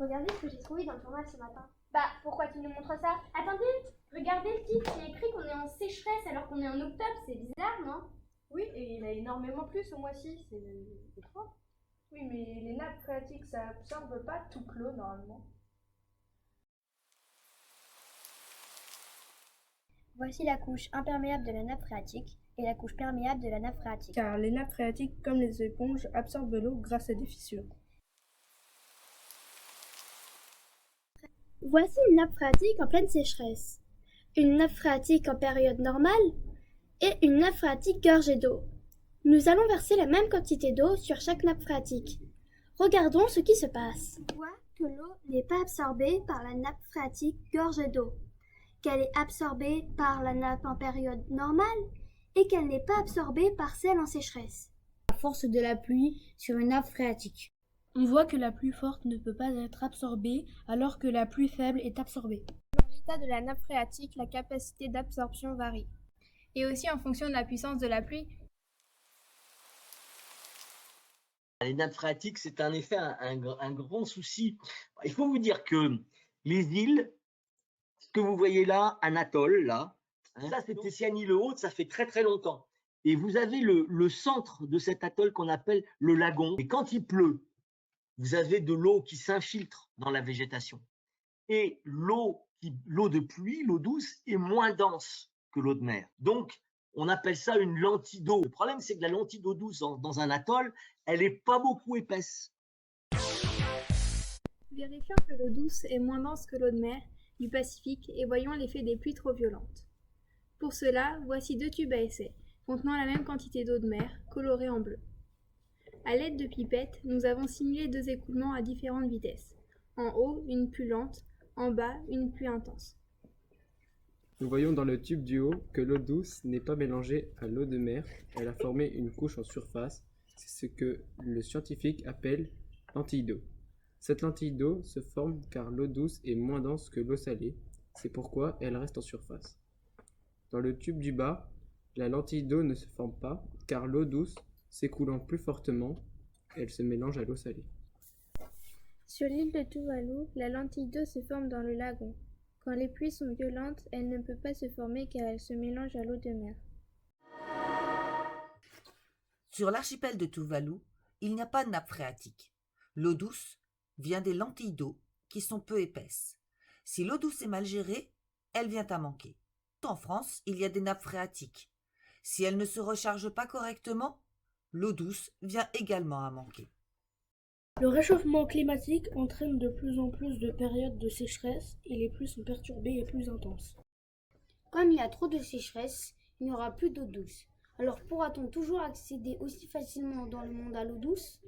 Regardez ce que j'ai trouvé dans le journal ce matin. Bah, pourquoi tu nous montres ça? Attendez, regardez le titre, il est écrit qu'on est en sécheresse alors qu'on est en octobre, c'est bizarre, non? Oui, et il a énormément plu ce mois-ci, c'est trop. Oui, mais les nappes phréatiques, ça absorbe pas toute l'eau normalement. Voici la couche imperméable de la nappe phréatique et la couche perméable de la nappe phréatique. Car les nappes phréatiques, comme les éponges, absorbent l'eau grâce à des fissures. Voici une nappe phréatique en pleine sécheresse, une nappe phréatique en période normale et une nappe phréatique gorgée d'eau. Nous allons verser la même quantité d'eau sur chaque nappe phréatique. Regardons ce qui se passe. On voit que l'eau n'est pas absorbée par la nappe phréatique gorgée d'eau, qu'elle est absorbée par la nappe en période normale et qu'elle n'est pas absorbée par celle en sécheresse. La force de la pluie sur une nappe phréatique. On voit que la plus forte ne peut pas être absorbée alors que la plus faible est absorbée. Dans l'état de la nappe phréatique, la capacité d'absorption varie. Et aussi en fonction de la puissance de la pluie. Les nappes phréatiques, c'est en effet un grand souci. Il faut vous dire que les îles, ce que vous voyez là, un atoll, là, ça c'était Siani-le-Haut, ça fait très très longtemps. Et vous avez le centre de cet atoll qu'on appelle le lagon. Et quand il pleut, vous avez de l'eau qui s'infiltre dans la végétation. Et l'eau de pluie, l'eau douce, est moins dense que l'eau de mer. Donc, on appelle ça une lentille d'eau. Le problème, c'est que la lentille d'eau douce dans un atoll, elle n'est pas beaucoup épaisse. Vérifions que l'eau douce est moins dense que l'eau de mer du Pacifique et voyons l'effet des pluies trop violentes. Pour cela, voici 2 tubes à essai, contenant la même quantité d'eau de mer, colorée en bleu. À l'aide de pipettes, nous avons simulé 2 écoulements à différentes vitesses. En haut, une pluie lente, en bas, une pluie intense. Nous voyons dans le tube du haut que l'eau douce n'est pas mélangée à l'eau de mer, elle a formé une couche en surface, c'est ce que le scientifique appelle lentille d'eau. Cette lentille d'eau se forme car l'eau douce est moins dense que l'eau salée, c'est pourquoi elle reste en surface. Dans le tube du bas, la lentille d'eau ne se forme pas car l'eau douce, s'écoulant plus fortement, elle se mélange à l'eau salée. Sur l'île de Tuvalu, la lentille d'eau se forme dans le lagon. Quand les pluies sont violentes, elle ne peut pas se former car elle se mélange à l'eau de mer. Sur l'archipel de Tuvalu, il n'y a pas de nappe phréatique. L'eau douce vient des lentilles d'eau qui sont peu épaisses. Si l'eau douce est mal gérée, elle vient à manquer. En France, il y a des nappes phréatiques. Si elles ne se rechargent pas correctement, l'eau douce vient également à manquer. Le réchauffement climatique entraîne de plus en plus de périodes de sécheresse et les pluies sont perturbées et plus intenses. Comme il y a trop de sécheresse, il n'y aura plus d'eau douce. Alors pourra-t-on toujours accéder aussi facilement dans le monde à l'eau douce?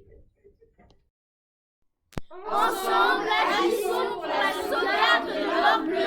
Ensemble, agissons pour la sauvegarde de l'or bleu.